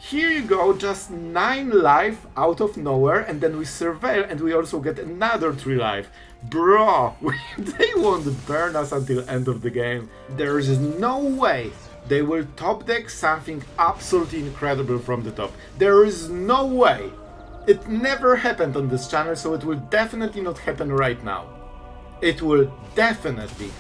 Here you go, just 9 life out of nowhere, and then we surveil and we also get another 3 life. Bro, they won't burn us until end of the game. There is no way they will top deck something absolutely incredible from the top. There is no way. It never happened on this channel, so it will definitely not happen right now. It will definitely.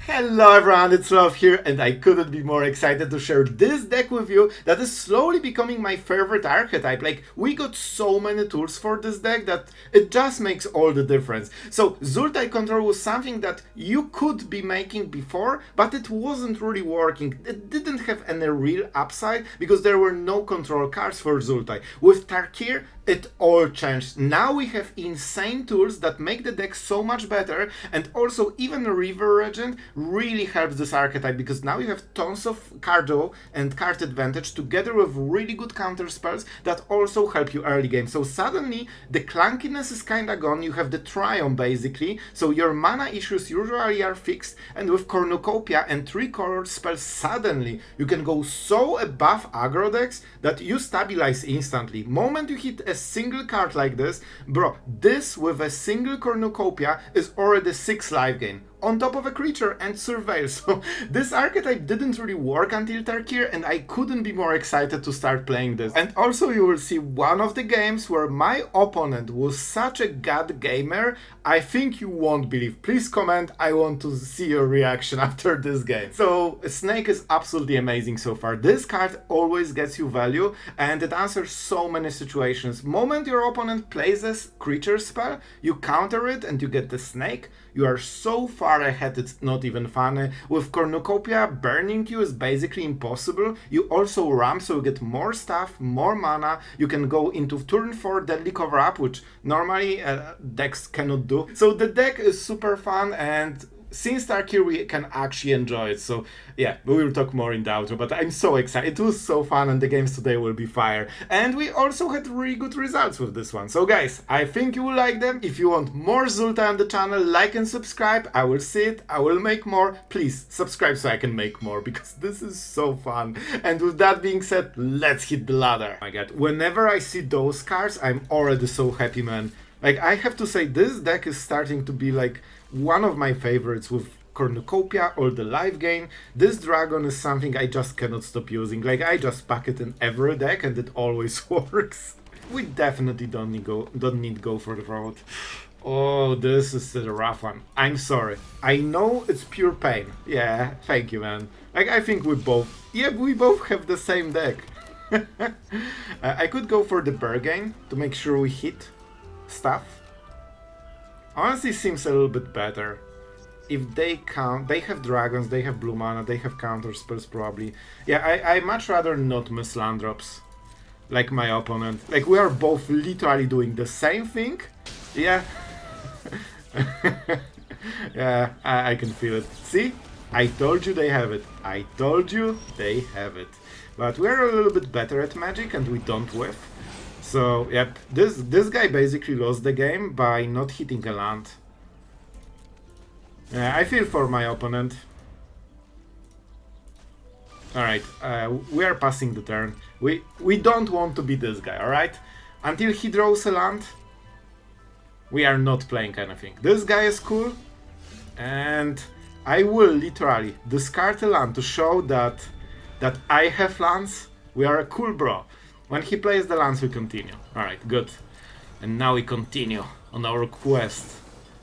Hello everyone, it's Sloth here, and I couldn't be more excited to share this deck with you that is slowly becoming my favorite archetype. Like, we got so many tools for this deck that it just makes all the difference. So, Sultai control was something that you could be making before, but it wasn't really working. It didn't have any real upside because there were no control cards for Sultai. With Tarkir, it all changed. Now we have insane tools that make the deck so much better, and also even River Regent really helps this archetype because now you have tons of card draw and card advantage together with really good counter spells that also help you early game. So suddenly the clunkiness is kinda gone, you have the Triumph basically, so your mana issues usually are fixed, and with Cornucopia and 3 colored spells suddenly you can go so above aggro decks that you stabilize instantly. Moment you hit a single card like this, bro, this with a single Cornucopia is already 6 life gain on top of a creature and surveil. So this archetype didn't really work until Tarkir, and I couldn't be more excited to start playing this. And also you will see one of the games where my opponent was such a god gamer, I think you won't believe. Please comment, I want to see your reaction after this game. So Snake is absolutely amazing so far. This card always gets you value and it answers so many situations. Moment your opponent plays a creature spell, you counter it and you get the Snake. You are so far ahead, it's not even funny. With Cornucopia, burning you is basically impossible. You also ramp, so you get more stuff, more mana. You can go into turn 4 Deadly Cover-Up, which normally decks cannot do. So the deck is super fun, and since Tarkir we can actually enjoy it. So yeah, we will talk more in the outro, but I'm so excited. It was so fun, and the games today will be fire. And we also had really good results with this one. So guys, I think you will like them. If you want more Sultai on the channel, like and subscribe. I will see it, I will make more. Please subscribe so I can make more, because this is so fun. And with that being said, let's hit the ladder. Oh my god, whenever I see those cards, I'm already so happy, man. Like, I have to say, this deck is starting to be like one of my favorites with Cornucopia or the life gain. This dragon is something I just cannot stop using. Like, I just pack it in every deck and it always works. We definitely don't need go for the road. Oh, this is a rough one. I'm sorry. I know it's pure pain. Yeah, thank you, man. Like, I think we both have the same deck. I could go for the Bergain to make sure we hit stuff. Honestly, seems a little bit better. If they count, they have dragons, they have blue mana, they have counter spells probably. Yeah, I much rather not miss land drops like my opponent. Like, we are both literally doing the same thing. Yeah. Yeah, I can feel it. See? I told you they have it. I told you they have it. But we're a little bit better at Magic and we don't whiff. So, yep, this guy basically lost the game by not hitting a land. I feel for my opponent. Alright, we are passing the turn. We don't want to be this guy, alright? Until he draws a land, we are not playing anything. This guy is cool, and I will literally discard a land to show that I have lands. We are a cool bro. When he plays the lands, we continue. Alright, good. And now we continue on our quest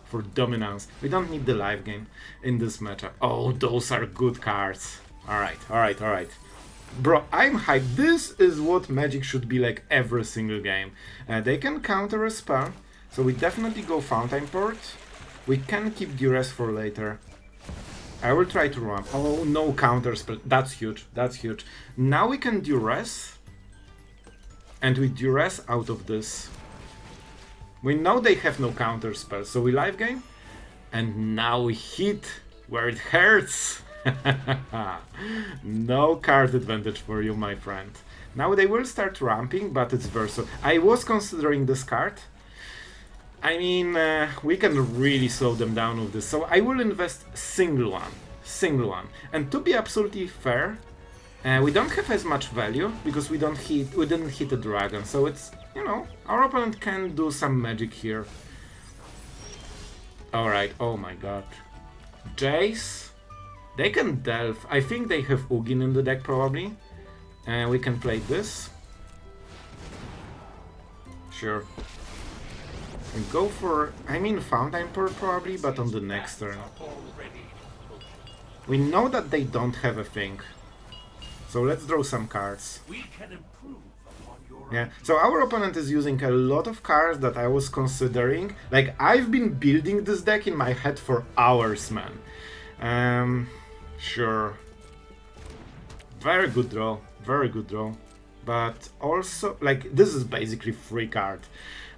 for dominance. We don't need the life gain in this matchup. Oh, those are good cards. Alright. Bro, I'm hyped. This is what Magic should be like every single game. They can counter a spell, so we definitely go Fountain Port. We can keep Duress for later. I will try to run. Oh, no counter spell. That's huge. That's huge. Now we can Duress. And we Duress out of this. We know they have no counter spells, so we life gain. And now we hit where it hurts. No card advantage for you, my friend. Now they will start ramping, but it's versatile. I was considering this card. I mean, we can really slow them down with this. So I will invest single one. Single one. And to be absolutely fair, we don't have as much value because we didn't hit a dragon, so it's, you know, our opponent can do some magic here. Alright, oh my god. Jace. They can delve. I think they have Ugin in the deck probably. We can play this. Sure. And go for, I mean, Fountain Pearl probably, but on the next turn. We know that they don't have a thing. So let's draw some cards. Yeah, so our opponent is using a lot of cards that I was considering. Like, I've been building this deck in my head for hours, man. Sure. Very good draw. Very good draw. But also, like, this is basically free card.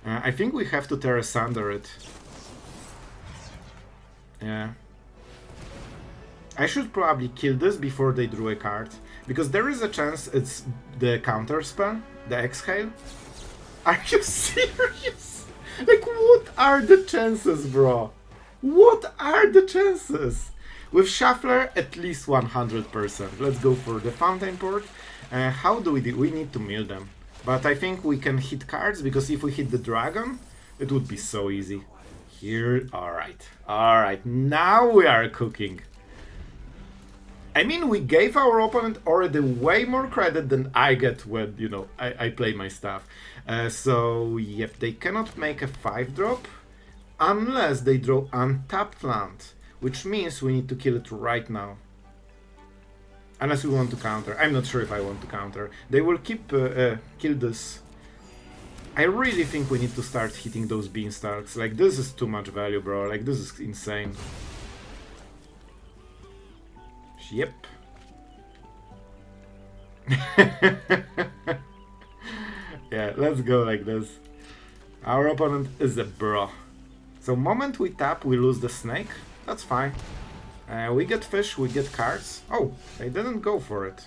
I think we have to Tear Asunder it. Yeah. I should probably kill this before they drew a card. Because there is a chance it's the counter spell, the Exhale. Are you serious? Like, what are the chances, bro? What are the chances? With Shuffler, at least 100%. Let's go for the Fountain Port. How do we do? We need to mill them. But I think we can hit cards, because if we hit the dragon, it would be so easy. Here, alright. Alright, now we are cooking. I mean, we gave our opponent already way more credit than I get when, you know, I play my stuff. So, yep, they cannot make a 5-drop unless they draw untapped land, which means we need to kill it right now. Unless we want to counter. I'm not sure if I want to counter. They will keep kill this. I really think we need to start hitting those beanstalks. Like, this is too much value, bro. Like, this is insane. Yep. Yeah, let's go like this. Our opponent is a bro. So moment we tap, we lose the snake. That's fine. We get fish, we get cards. Oh, they didn't go for it.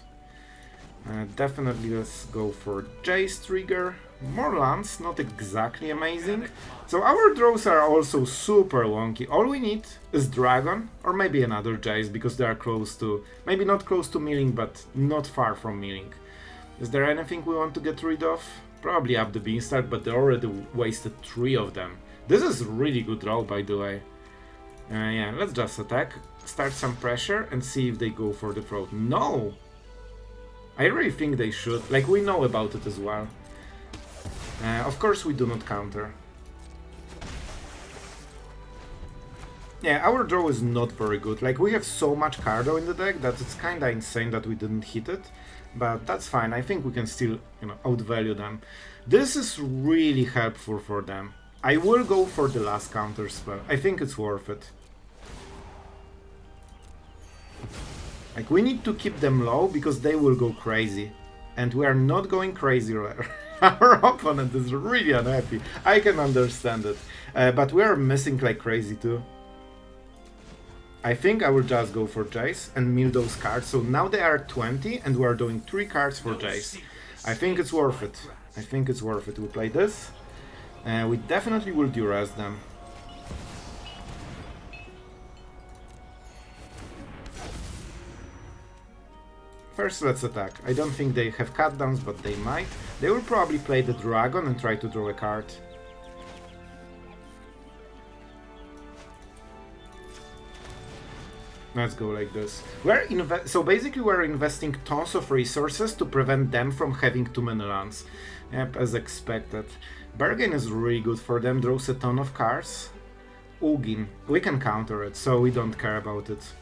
Definitely let's go for Jace trigger. More lands, not exactly amazing. So our draws are also super wonky. All we need is Dragon, or maybe another Jace, because they are close to... Maybe not close to milling, but not far from milling. Is there anything we want to get rid of? Probably up the Beanstalk, but they already wasted 3 of them. This is really good draw, by the way. Yeah, let's just attack, start some pressure, and see if they go for the throat. No! I really think they should. Like, we know about it as well. Of course we do not counter. Yeah, our draw is not very good. Like, we have so much cardo in the deck that it's kinda insane that we didn't hit it. But that's fine, I think we can still, you know, outvalue them. This is really helpful for them. I will go for the last counter spell. I think it's worth it. Like, we need to keep them low because they will go crazy. And we are not going crazy right. Our opponent is really unhappy. I can understand it. But we are missing like crazy too. I think I will just go for Jace and mill those cards. So now they are 20 and we are doing 3 cards for Jace. I think it's worth it. I think it's worth it. We play this. We definitely will Duress them. First, let's attack. I don't think they have cutdowns, but they might. They will probably play the dragon and try to draw a card. Let's go like this. So basically we're investing tons of resources to prevent them from having too many lands. Yep, as expected. Bargain is really good for them, draws a ton of cards. Ugin, we can counter it, so we don't care about it.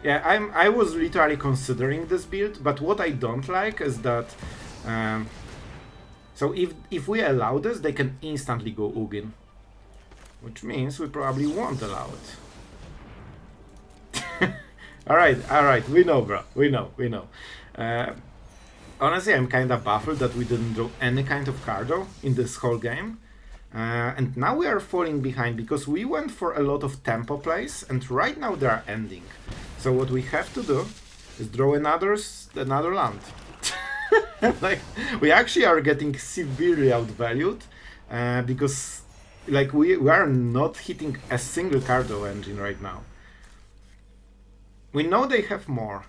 Yeah, I was literally considering this build, but what I don't like is that... so if we allow this, they can instantly go Ugin. Which means we probably won't allow it. Alright, we know, bro. We know. Honestly, I'm kinda baffled that we didn't draw any kind of cardo in this whole game. And now we are falling behind because we went for a lot of tempo plays, and right now they are ending. So what we have to do is draw another land. Like, we actually are getting severely outvalued because like we are not hitting a single cardo engine right now. We know they have more.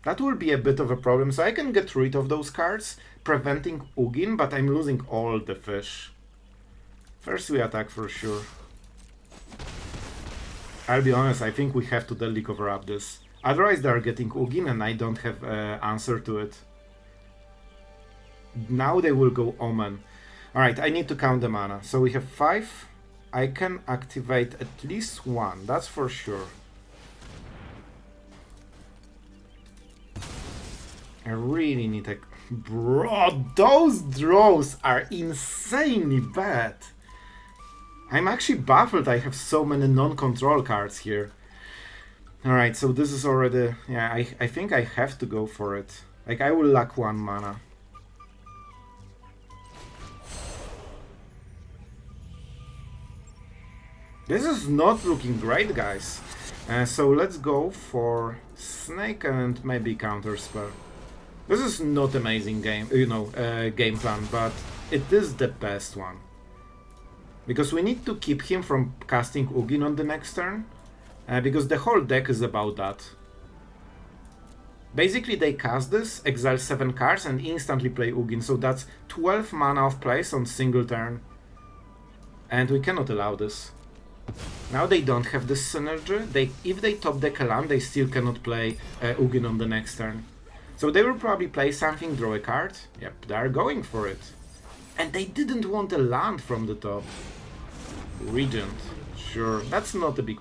That will be a bit of a problem, so I can get rid of those cards, preventing Ugin, but I'm losing all the fish. First we attack for sure. I'll be honest, I think we have to deadly cover up this. Otherwise they are getting Ugin and I don't have an answer to it. Now they will go Omen. Alright, I need to count the mana. So we have 5. I can activate at least 1, that's for sure. I really need a... Bro, those draws are insanely bad. I'm actually baffled I have so many non-control cards here. Alright, so this is already... Yeah, I think I have to go for it. Like, I will lack 1 mana. This is not looking great, guys. So let's go for Snake and maybe Counterspell. This is not amazing game, game plan, but it is the best one. Because we need to keep him from casting Ugin on the next turn. Because the whole deck is about that. Basically they cast this, exile 7 cards and instantly play Ugin, so that's 12 mana of place on single turn. And we cannot allow this. Now they don't have this synergy. If they top deck a land, they still cannot play Ugin on the next turn. So they will probably play something, draw a card. Yep, they are going for it. And they didn't want a land from the top. Regent. Sure, that's not a big...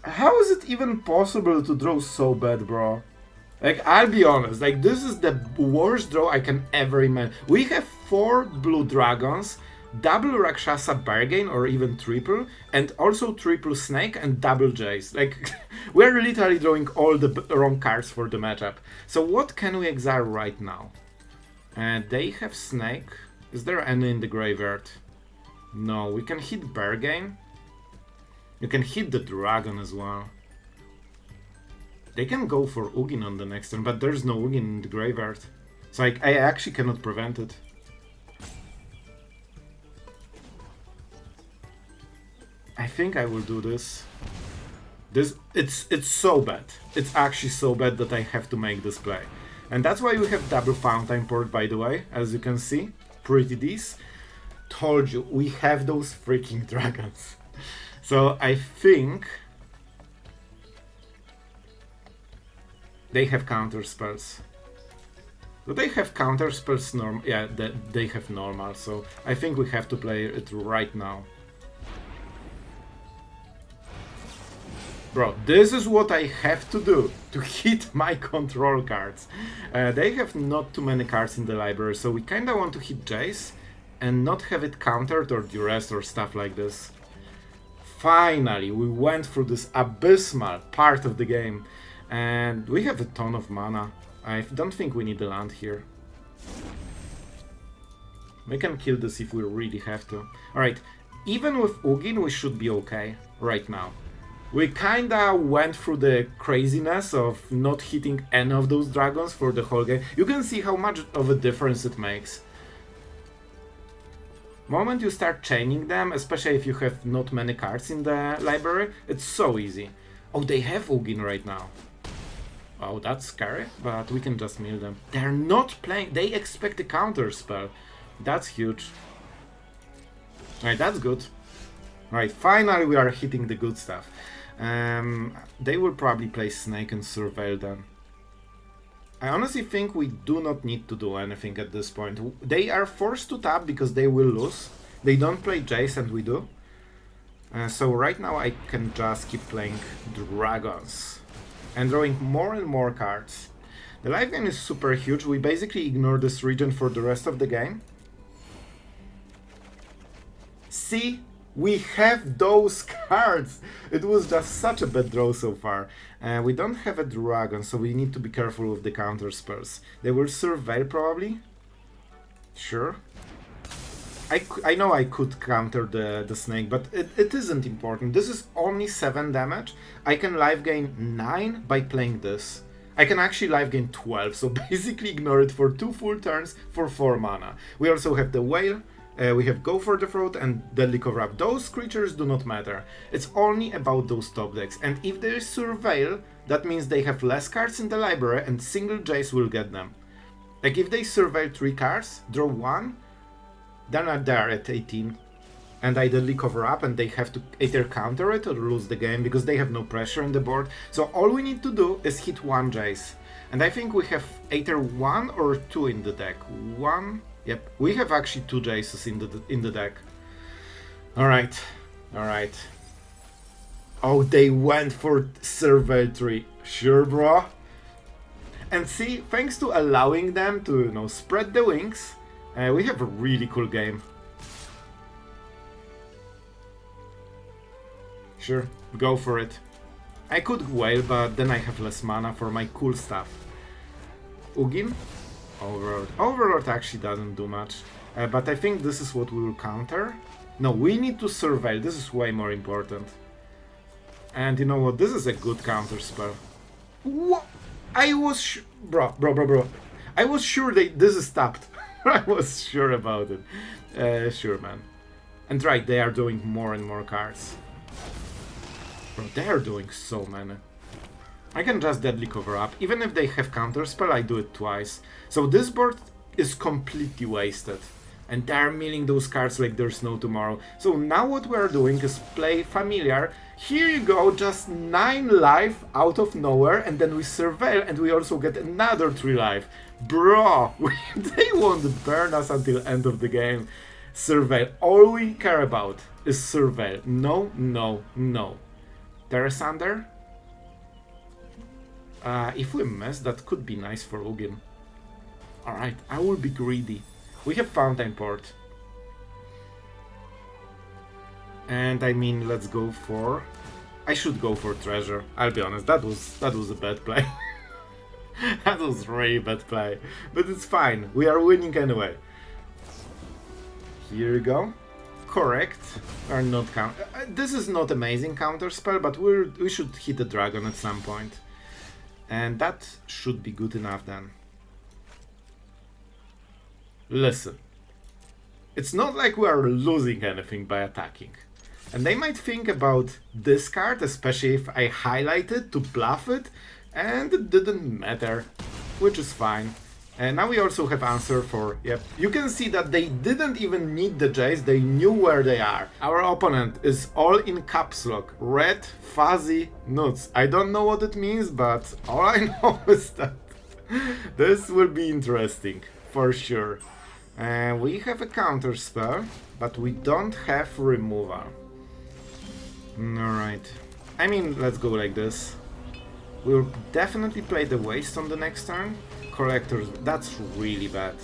How is it even possible to draw so bad, bro? Like, I'll be honest, like, this is the worst draw I can ever imagine. We have 4 blue dragons, double Rakshasa Bargain, or even triple, and also triple Snake and double Jace. Like, we're literally drawing all the wrong cards for the matchup. So what can we exile right now? They have Snake. Is there any in the graveyard? No, we can hit Bargain. You can hit the dragon as well. They can go for Ugin on the next turn, but there's no Ugin in the graveyard. So I actually cannot prevent it. I think I will do this. It's so bad. It's actually so bad that I have to make this play. And that's why we have double Fountain Port, by the way, as you can see. Pretty decent. Told you, we have those freaking dragons. So I think they have counter spells. Do they have counter spells normal? Yeah, they have normal, so I think we have to play it right now. Bro, this is what I have to do to hit my control cards. They have not too many cards in the library, so we kinda want to hit Jace and not have it countered or Duress or stuff like this. Finally, we went through this abysmal part of the game, and we have a ton of mana. I don't think we need a land here. We can kill this if we really have to. Alright, even with Ugin we should be okay right now. We kinda went through the craziness of not hitting any of those dragons for the whole game. You can see how much of a difference it makes. Moment you start chaining them, especially if you have not many cards in the library, it's so easy. Oh, they have Ugin right now. Oh, that's scary, but we can just mill them. They're not playing, they expect a counter spell. That's huge. Alright, that's good. Alright, finally we are hitting the good stuff. They will probably play Snake and Surveil then. I honestly think we do not need to do anything at this point. They are forced to tap because they will lose. They don't play Jace and we do. So right now I can just keep playing dragons. And drawing more and more cards. The life gain is super huge. We basically ignore this region for the rest of the game. See? We have those cards! It was just such a bad draw so far. We don't have a dragon, so we need to be careful with the counter spells. They will surveil probably. Sure. I know I could counter the snake, but it isn't important. This is only 7 damage. I can life gain 9 by playing this. I can actually life gain 12, so basically ignore it for 2 full turns for 4 mana. We also have the whale. We have Go for the Throat and Deadly Cover-Up. Those creatures do not matter. It's only about those top decks. And if there is Surveil, that means they have less cards in the library and single Jace will get them. Like if they Surveil 3 cards, draw 1, then they're at 18. And I Deadly Cover-Up and they have to either counter it or lose the game because they have no pressure in the board. So all we need to do is hit 1 Jace. And I think we have either 1 or 2 in the deck. 1... Yep, we have actually 2 Jaces in the deck. Alright, alright. Oh, they went for Surveil 3. Sure, bro. And see, thanks to allowing them to, you know, spread the wings, we have a really cool game. Sure, go for it. I could Whale, but then I have less mana for my cool stuff. Ugin? Overlord. Overlord actually doesn't do much, but I think this is what we will counter. No, we need to Surveil. This is way more important. And you know what? This is a good counter spell. What? I was bro. I was sure this is tapped. I was sure about it. Sure, man. And right, they are doing more and more cards. Bro, they are doing so many. I can just Deadly Cover-Up. Even if they have Counterspell, I do it twice. So this board is completely wasted. And they're milling those cards like there's no tomorrow. So now what we're doing is play Familiar. Here you go, just 9 life out of nowhere. And then we Surveil and we also get another 3 life. Bro, they won't burn us until end of the game. Surveil. All we care about is Surveil. No, no, no. Tear Asunder. If we miss, that could be nice for Ugin. Alright, I will be greedy. We have Fountain Port. And I mean, let's go for... I should go for Treasure. I'll be honest, that was a bad play. That was really bad play. But it's fine, we are winning anyway. Here you go. Correct. Or not count. This is not amazing counter spell, but we should hit a dragon at some point. And that should be good enough then. Listen. It's not like we are losing anything by attacking. And they might think about this card, especially if I highlight it to bluff it, and it didn't matter, which is fine. And now we also have answer for, yep, you can see that they didn't even need the Jace, they knew where they are. Our opponent is all in caps lock, red, fuzzy, nuts. I don't know what it means, but all I know is that this will be interesting, for sure. And we have a counter spell, but we don't have removal. Alright, I mean, let's go like this. We'll definitely play the waste on the next turn. Collectors, that's really bad.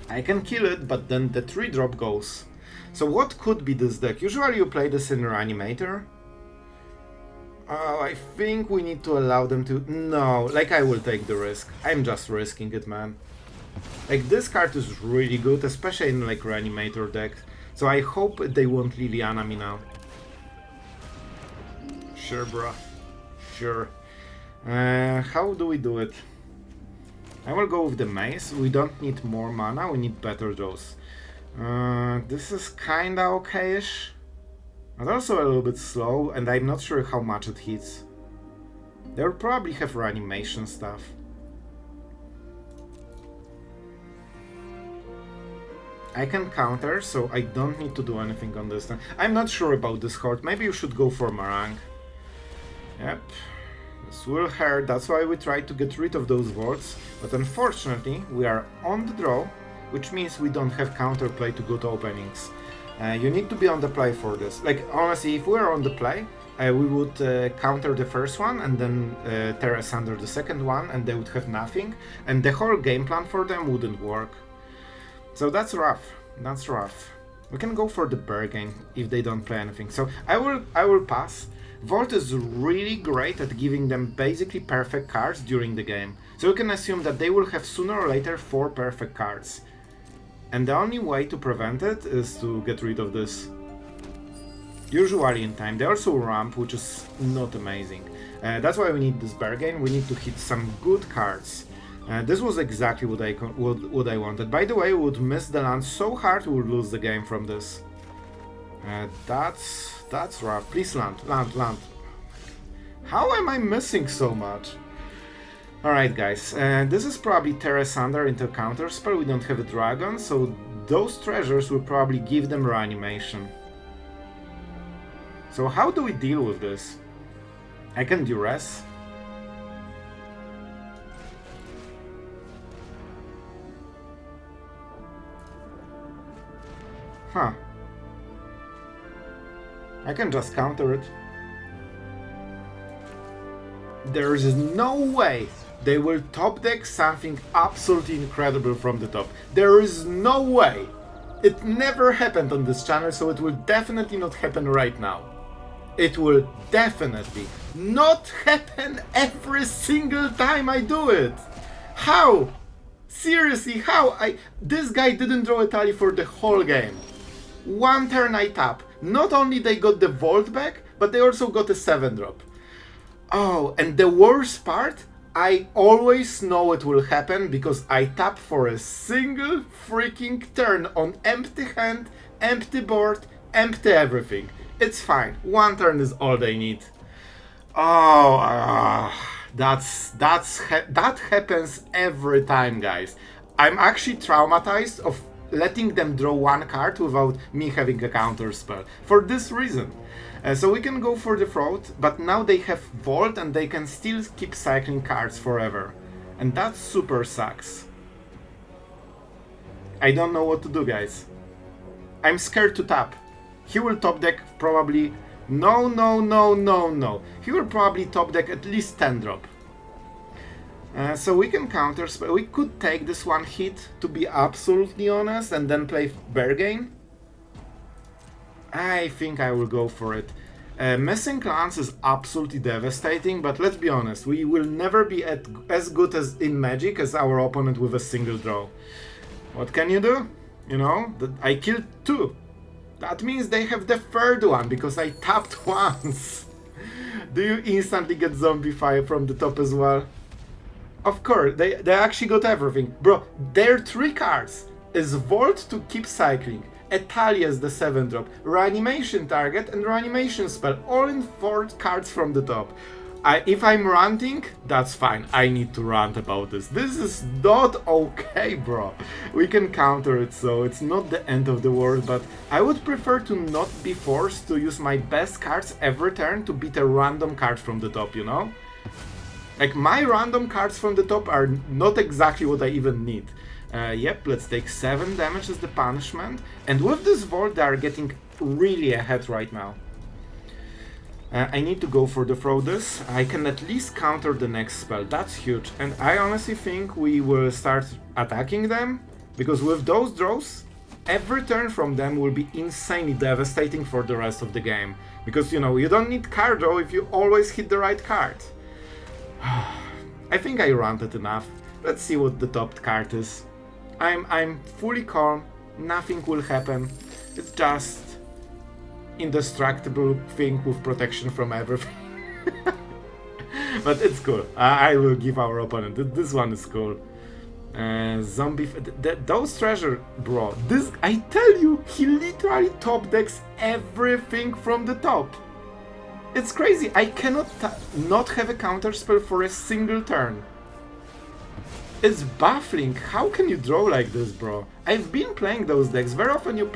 I can kill it, but then the 3-drop goes. So what could be this deck? Usually you play this in Reanimator. Oh, I think we need to allow them to... No, like I will take the risk. I'm just risking it, man. Like this card is really good, especially in like Reanimator deck. So I hope they won't Liliana me now. Sure, bruh. Sure. How do we do it? I will go with the mace. We don't need more mana, we need better draws. This is kinda okayish. But also a little bit slow, and I'm not sure how much it hits. They'll probably have reanimation stuff. I can counter, so I don't need to do anything on this turn. I'm not sure about this Horde. Maybe you should go for Marang. Yep. This will hurt, that's why we tried to get rid of those wards, but unfortunately we are on the draw, which means we don't have counterplay to good openings. You need to be on the play for this. Like, honestly, if we were on the play, we would counter the first one and then Tear Asunder the second one, and they would have nothing, and the whole game plan for them wouldn't work. So that's rough, that's rough. We can go for the bargain if they don't play anything. So I will pass. Volt is really great at giving them basically perfect cards during the game. So you can assume that they will have sooner or later 4 perfect cards. And the only way to prevent it is to get rid of this. Usually in time. They also ramp, which is not amazing. That's why we need this bargain. We need to hit some good cards. This was exactly what I wanted. By the way, we would miss the land so hard we would lose the game from this. That's rough. Please land. How am I missing so much? Alright guys, this is probably Tear Asunder into counterspell. We don't have a dragon, so those treasures will probably give them reanimation. So how do we deal with this? I can Duress. Huh. I can just counter it. There is no way they will top deck something absolutely incredible from the top. There is no way. It never happened on this channel, so it will definitely not happen right now. It will definitely not happen every single time I do it. How? Seriously, how? This guy didn't draw a tally for the whole game. One turn I tap. Not only they got the vault back, but they also got a 7-drop. Oh, and the worst part, I always know it will happen because I tap for a single freaking turn on empty hand, empty board, empty everything. It's fine. One turn is all they need. Oh, that happens every time, guys. I'm actually traumatized of letting them draw one card without me having a counter spell. For this reason. So we can go for the throat, but now they have Vault and they can still keep cycling cards forever. And that super sucks. I don't know what to do, guys. I'm scared to tap. He will top deck probably... No. He will probably top deck at least 10-drop. So we can counter spell. We could take this one hit, to be absolutely honest, and then play Bergain. I think I will go for it. Missing clans is absolutely devastating, but let's be honest, we will never be as good as in Magic as our opponent with a single draw. What can you do? You know, I killed 2. That means they have the 3rd one, because I tapped once. Do you instantly get Zombify from the top as well? Of course, they actually got everything. Bro, their 3 cards is Vault to keep cycling, Etalia as the 7-drop, Reanimation target and Reanimation spell, all in 4 cards from the top. If I'm ranting, that's fine. I need to rant about this. This is not okay, bro. We can counter it, so it's not the end of the world, but I would prefer to not be forced to use my best cards every turn to beat a random card from the top, you know? Like, my random cards from the top are not exactly what I even need. Yep, let's take 7 damage as the punishment. And with this Vault, they are getting really ahead right now. I need to go for the Throw-This. I can at least counter the next spell. That's huge. And I honestly think we will start attacking them. Because with those draws, every turn from them will be insanely devastating for the rest of the game. Because, you know, you don't need card draw if you always hit the right card. I think I ranted enough. Let's see what the top card is. I'm fully calm. Nothing will happen. It's just indestructible thing with protection from everything. But it's cool. I will give our opponent. This one is cool. Zombie. Those treasure, bro. This, I tell you, he literally top decks everything from the top. It's crazy. I cannot not have a counter spell for a single turn. It's baffling. How can you draw like this, bro? I've been playing those decks. Very often you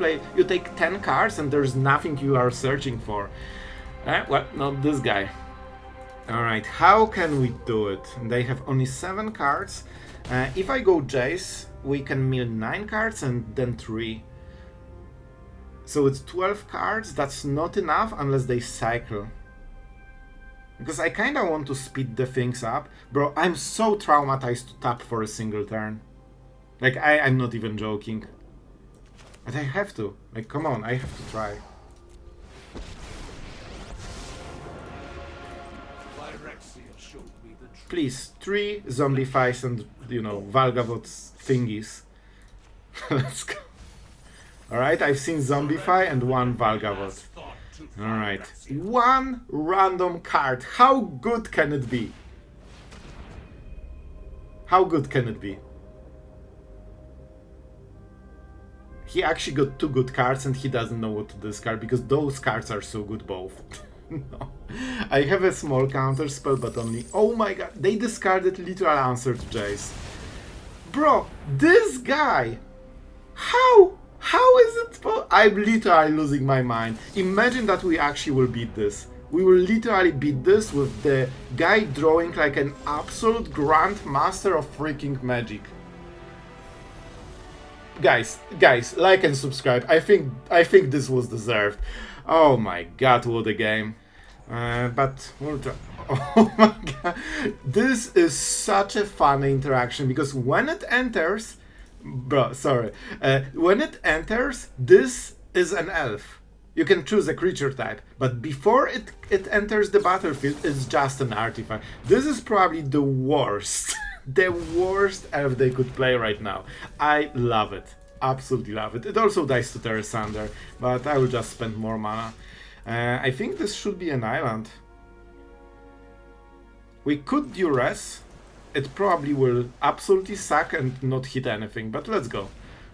take 10 cards and there's nothing you are searching for. Well, not this guy. Alright, how can we do it? They have only 7 cards. If I go Jace, we can mill 9 cards and then 3. So it's 12 cards. That's not enough unless they cycle. Because I kinda want to speed the things up. Bro, I'm so traumatized to tap for a single turn. Like, I'm not even joking. But I have to. Like, come on, I have to try. Please, 3 Zombifies and, you know, Valgavots thingies. Let's go. Alright, I've seen Zombify and 1 Valgavot. Alright, 1 random card. How good can it be? How good can it be? He actually got 2 good cards and he doesn't know what to discard because those cards are so good both. No. I have a small counter spell, but only... Oh my god, they discarded literal answer to Jace. Bro, this guy! How? How is it? I'm literally losing my mind. Imagine that we actually will beat this. We will literally beat this with the guy drawing like an absolute grandmaster of freaking magic. Guys, like and subscribe. I think this was deserved. Oh my god, what a game. But we'll try. Oh my god. This is such a fun interaction because when it enters... Bro, sorry. When it enters, this is an elf. You can choose a creature type, but before it enters the battlefield, it's just an artifact. This is probably the worst, the worst elf they could play right now. I love it. Absolutely love it. It also dies to Tear Asunder, but I will just spend more mana. I think this should be an island. We could Duress. It probably will absolutely suck and not hit anything, but let's go.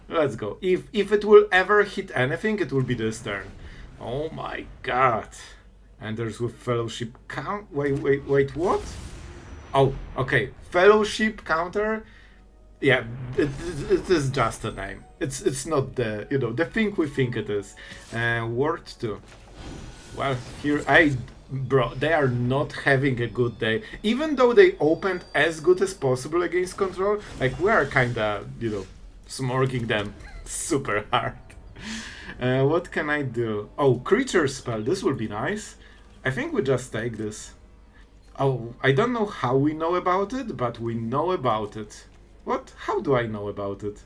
Let's go. If it will ever hit anything, it will be this turn. Oh my god. Enters with Fellowship count. Wait, what? Oh, okay. Fellowship counter. Yeah, it is just a name. It's not the, you know, the thing we think it is. Word 2. Well, here bro, they are not having a good day. Even though they opened as good as possible against control, like we are kinda, you know, smorking them super hard. What can I do? Oh, creature spell, this will be nice. I think we just take this. Oh, I don't know how we know about it, but we know about it. What? How do I know about it?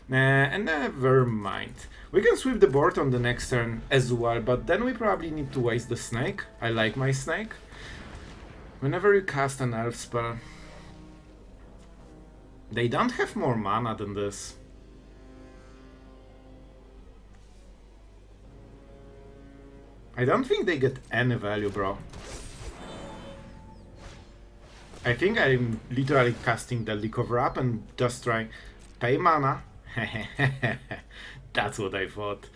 Never mind. We can sweep the board on the next turn as well, but then we probably need to waste the snake. I like my snake. Whenever you cast an elf spell... They don't have more mana than this. I don't think they get any value, bro. I think I'm literally casting Deadly Cover-Up and just trying... Pay mana. That's what I thought.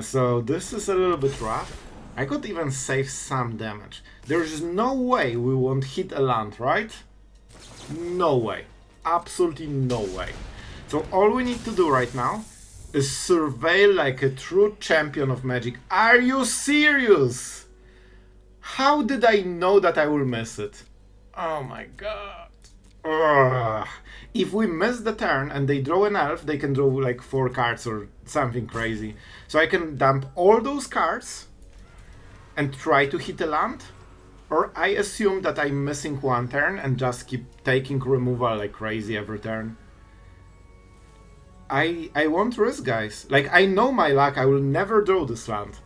So this is a little bit rough. I could even save some damage. There's no way we won't hit a land, right? No way. Absolutely no way. So all we need to do right now is surveil like a true champion of Magic. Are you serious? How did I know that I will miss it? Oh my god. Ugh. If we miss the turn and they draw an elf, they can draw like 4 cards or something crazy. So I can dump all those cards and try to hit a land. Or I assume that I'm missing 1 turn and just keep taking removal like crazy every turn. I won't risk, guys. Like, I know my luck, I will never draw this land.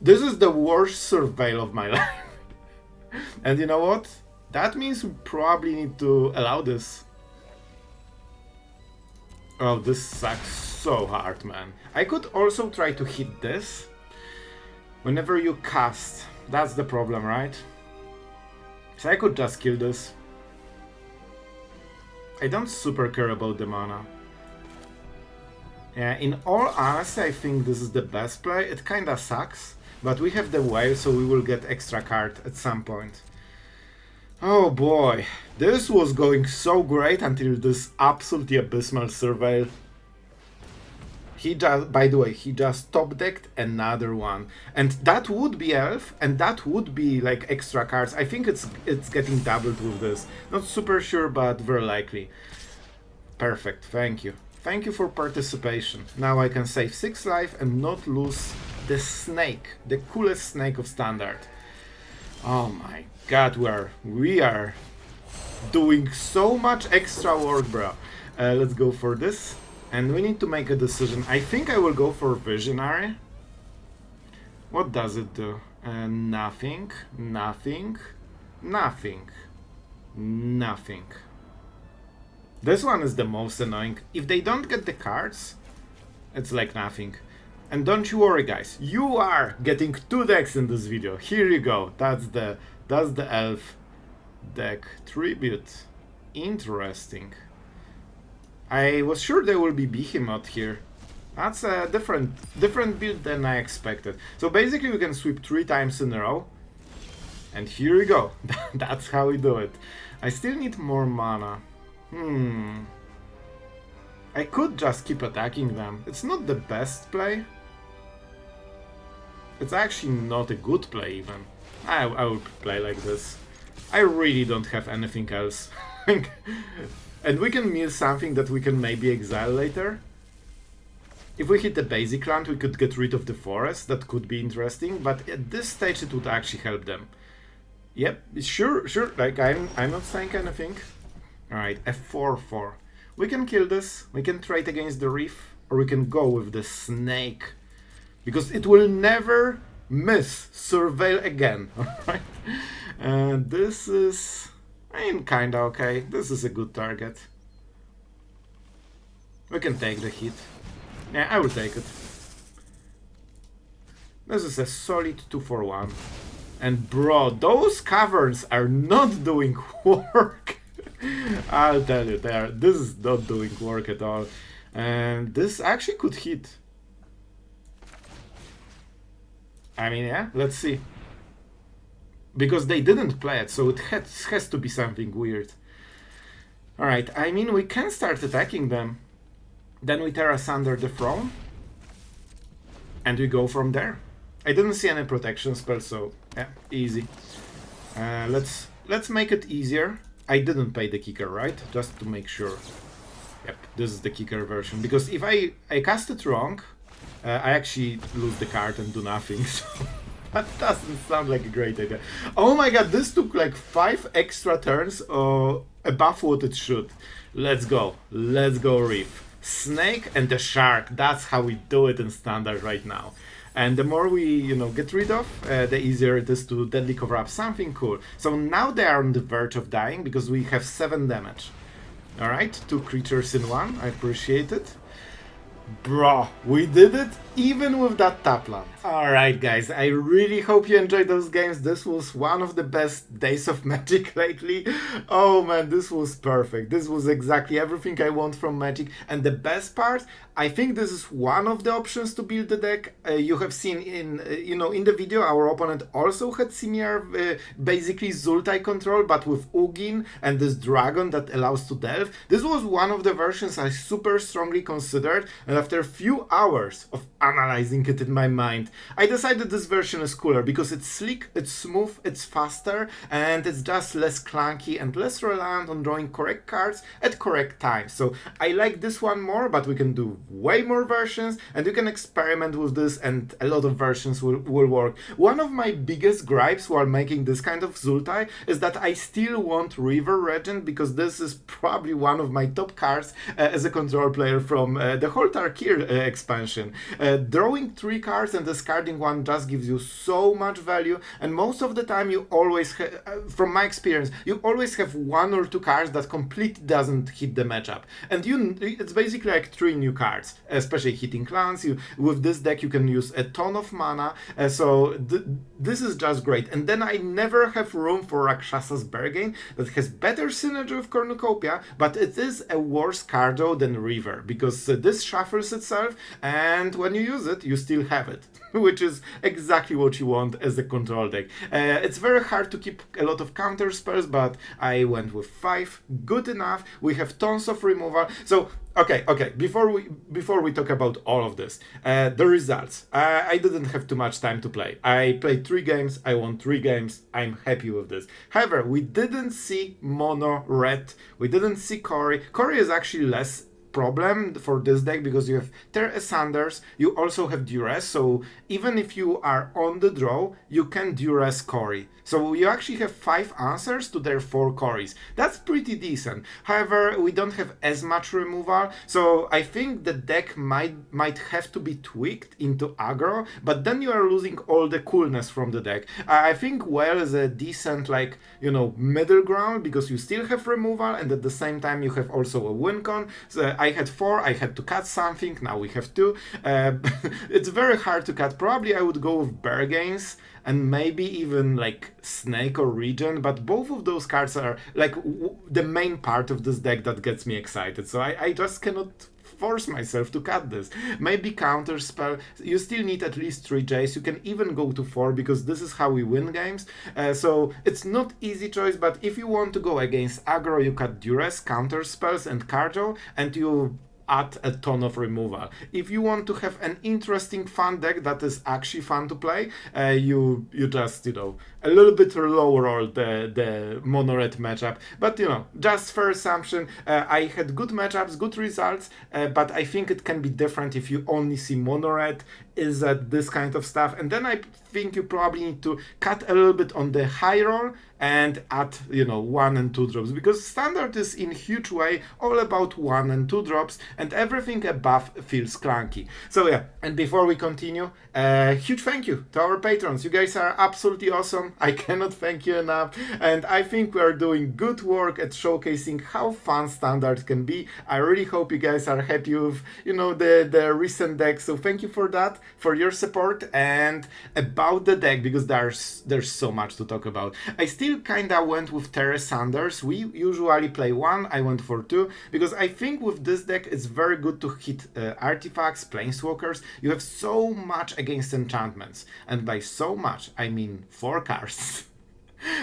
This is the worst surveil of my life. And you know what? That means we probably need to allow this. Oh, this sucks so hard, man. I could also try to hit this. Whenever you cast, that's the problem, right? So I could just kill this. I don't super care about the mana. Yeah, in all honesty, I think this is the best play. It kinda sucks, but we have the whale, so we will get extra card at some point. Oh boy, this was going so great until this absolutely abysmal surveil. He just, by the way, he just top decked another one, and that would be elf, and that would be like extra cards. I think it's getting doubled with this. Not super sure, but very likely. Perfect, thank you. Thank you for participation. Now I can save 6 life and not lose the snake, the coolest snake of Standard. Oh my god, we are doing so much extra work, bro. Let's go for this. And we need to make a decision. I think I will go for Visionary. What does it do? Nothing, nothing, nothing, nothing. This one is the most annoying. If they don't get the cards, it's like nothing. And don't you worry, guys, you are getting 2 decks in this video. Here you go. That's the elf deck. Tribute. Interesting. I was sure there will be Behemoth here. That's a different build than I expected. So basically we can sweep 3 times in a row. And here we go. That's how we do it. I still need more mana. I could just keep attacking them. It's not the best play. It's actually not a good play even. I will play like this. I really don't have anything else. And we can mill something that we can maybe exile later. If we hit the basic land, we could get rid of the forest. That could be interesting, but at this stage it would actually help them. Yep, sure, like I'm not saying anything. Alright, F4-4. We can kill this, we can trade against the reef, or we can go with the snake. Because it will never miss Surveil again, alright? And this is, I mean, kinda okay. This is a good target. We can take the hit. Yeah, I will take it. This is a solid 2-for-1. And bro, those caverns are not doing work. I'll tell you, this is not doing work at all. And this actually could hit. I mean, yeah, let's see. Because they didn't play it, so it has to be something weird. Alright, I mean, we can start attacking them. Then we tear asunder the throne. And we go from there. I didn't see any protection spell, so yeah, easy. Let's make it easier. I didn't pay the kicker, right? Just to make sure. Yep, this is the kicker version. Because if I cast it wrong, I actually lose the card and do nothing. So that doesn't sound like a great idea. Oh my god, this took like 5 extra turns above what it should. Let's go Reef. Snake and the shark, that's how we do it in standard right now. And the more we, get rid of, the easier it is to deadly cover up something cool. So now they are on the verge of dying because we have 7 damage. Alright, 2 creatures in 1, I appreciate it. Bro, we did it even with that tap land. Alright guys, I really hope you enjoyed those games. This was one of the best days of Magic lately. Oh man, this was perfect. This was exactly everything I want from Magic. And the best part, I think this is one of the options to build the deck. You have seen in, in the video, our opponent also had similar, basically Sultai control, but with Ugin and this dragon that allows to delve. This was one of the versions I super strongly considered, and after a few hours of analyzing it in my mind, I decided this version is cooler because it's sleek, it's smooth, it's faster, and it's just less clunky and less reliant on drawing correct cards at correct times. So I like this one more, but we can do way more versions, and you can experiment with this, and a lot of versions will work. One of my biggest gripes while making this kind of Sultai is that I still want River Regent, because this is probably one of my top cards as a control player from the whole Tarkir expansion. Drawing 3 cards and discarding 1 just gives you so much value, and most of the time you always from my experience, you always have 1 or 2 cards that completely doesn't hit the matchup, and it's basically like 3 new cards, especially hitting clans. With this deck you can use a ton of mana, so this is just great. And then I never have room for Rakshasa's Berghain that has better synergy with Cornucopia, but it is a worse card though than River, because this shuffles itself, and when you use it, you still have it, which is exactly what you want as a control deck. It's very hard to keep a lot of counter spells, but I went with 5, good enough. We have tons of removal. So okay, before we talk about all of this, the results. I didn't have too much time to play. I played 3 games, I won 3 games, I'm happy with this. However, we didn't see mono red, we didn't see Cory. Cory is actually less problem for this deck because you have Tear Asunders, you also have Duress, so even if you are on the draw, you can Duress Cory. So you actually have 5 answers to their 4 Corys. That's pretty decent. However, we don't have as much removal, so I think the deck might have to be tweaked into aggro, but then you are losing all the coolness from the deck. I think Whale is a decent, middle ground, because you still have removal and at the same time you have also a win con. So I had 4, I had to cut something, now we have 2. It's very hard to cut. Probably I would go with Bargains and maybe even like Snake or Regent, but both of those cards are like the main part of this deck that gets me excited. So I just cannot force myself to cut this. Maybe counter spell. You still need at least 3 Jace. You can even go to 4 because this is how we win games. So it's not easy choice, but if you want to go against aggro, you cut Duress, counter spells, and cardio, and you add a ton of removal. If you want to have an interesting fun deck that is actually fun to play, you just, a little bit lower all the mono red matchup. But just fair assumption, I had good matchups, good results, but I think it can be different if you only see mono red, is that this kind of stuff. And then I think you probably need to cut a little bit on the high roll and add 1 and 2 drops, because standard is in huge way all about 1 and 2 drops, and everything above feels clunky. So yeah, and before we continue, huge thank you to our patrons. You guys are absolutely awesome. I cannot thank you enough, and I think we are doing good work at showcasing how fun standard can be. I really hope you guys are happy with the recent deck, so thank you for that, for your support. And about the deck, because there's so much to talk about, I still kinda went with Tear Asunder. We usually play 1, I went for 2, because I think with this deck it's very good to hit artifacts, planeswalkers. You have so much against enchantments, and by so much I mean 4 cards.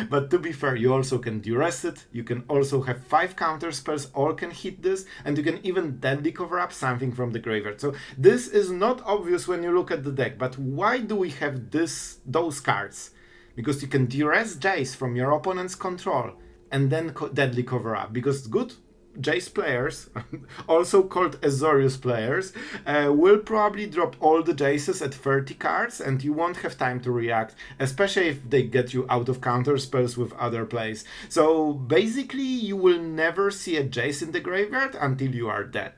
But to be fair, you also can Duress it, you can also have 5 counter spells, all can hit this, and you can even deadly cover up something from the graveyard. So this is not obvious when you look at the deck, but why do we have those cards? Because you can Duress Jace from your opponent's control and then deadly cover up, because good Jace players, also called Azorius players, will probably drop all the Jaces at 30 cards, and you won't have time to react, especially if they get you out of counter spells with other plays. So basically you will never see a Jace in the graveyard until you are dead.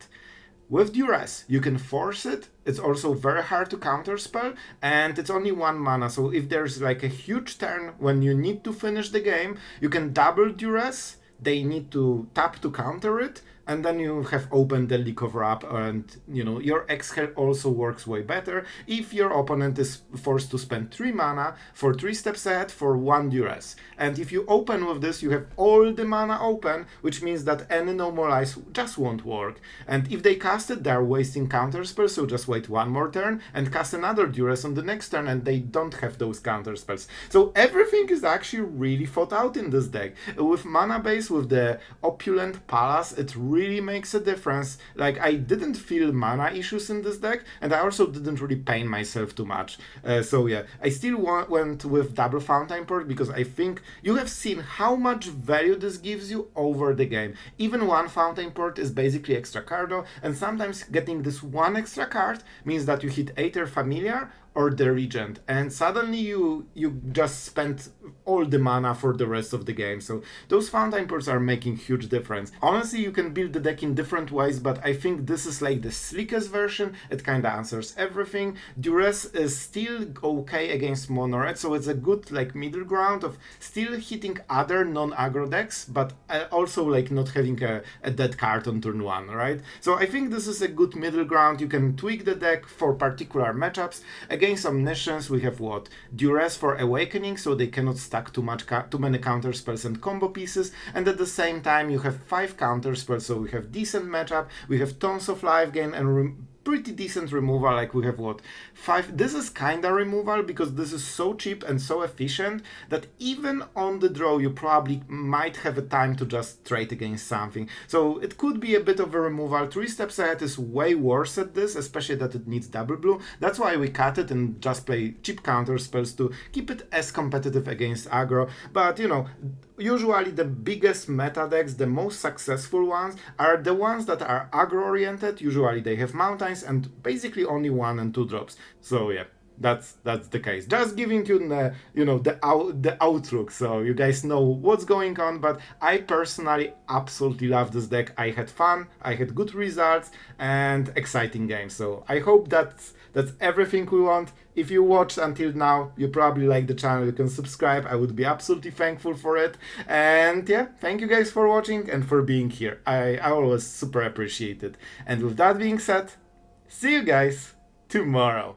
With Duress, you can force it. It's also very hard to counterspell, and it's only 1 mana, so if there's like a huge turn when you need to finish the game, you can double Duress, they need to tap to counter it, and then you have open deadly cover up, and your exhale also works way better if your opponent is forced to spend 3 mana for 3 steps ahead for 1 Duress. And if you open with this, you have all the mana open, which means that any normalize just won't work. And if they cast it, they're wasting counter spells, so just wait 1 more turn and cast another Duress on the next turn, and they don't have those counter spells. So everything is actually really thought out in this deck. With mana base, with the Opulent Palace, it really makes a difference. Like, I didn't feel mana issues in this deck, and I also didn't really pain myself too much. So yeah, I still went with double Fountain Port, because I think you have seen how much value this gives you over the game. Even 1 Fountain Port is basically extra cardo, and sometimes getting this 1 extra card means that you hit Aether Familiar or the Regent, and suddenly you just spent all the mana for the rest of the game. So those Fountain Ports are making huge difference. Honestly, you can build the deck in different ways, but I think this is like the slickest version. It kinda answers everything. Duress is still okay against mono red, so it's a good like middle ground of still hitting other non-aggro decks, but also like not having a dead card on turn 1, right? So I think this is a good middle ground. You can tweak the deck for particular matchups. Against Omniscience, we have what? Duress for Awakening, so they cannot stack too many counter spells and combo pieces, and at the same time you have 5 counter spells, so we have decent matchup, we have tons of life gain, and pretty decent removal. Like, we have what, 5. This is kinda removal because this is so cheap and so efficient that even on the draw you probably might have a time to just trade against something. So it could be a bit of a removal. 3 steps ahead is way worse at this, especially that it needs double blue. That's why we cut it and just play cheap counter spells to keep it as competitive against aggro. But usually the biggest meta decks, the most successful ones, are the ones that are aggro oriented. Usually they have mountains and basically only 1 and 2 drops. So yeah. that's the case. Just giving you the the outlook so you guys know what's going on. But I personally absolutely love this deck. I had fun, I had good results, and exciting games. So I hope that's everything we want. If you watched until now, you probably like the channel. You can subscribe. I would be absolutely thankful for it. And yeah, thank you guys for watching and for being here. I always super appreciate it. And with that being said, see you guys tomorrow.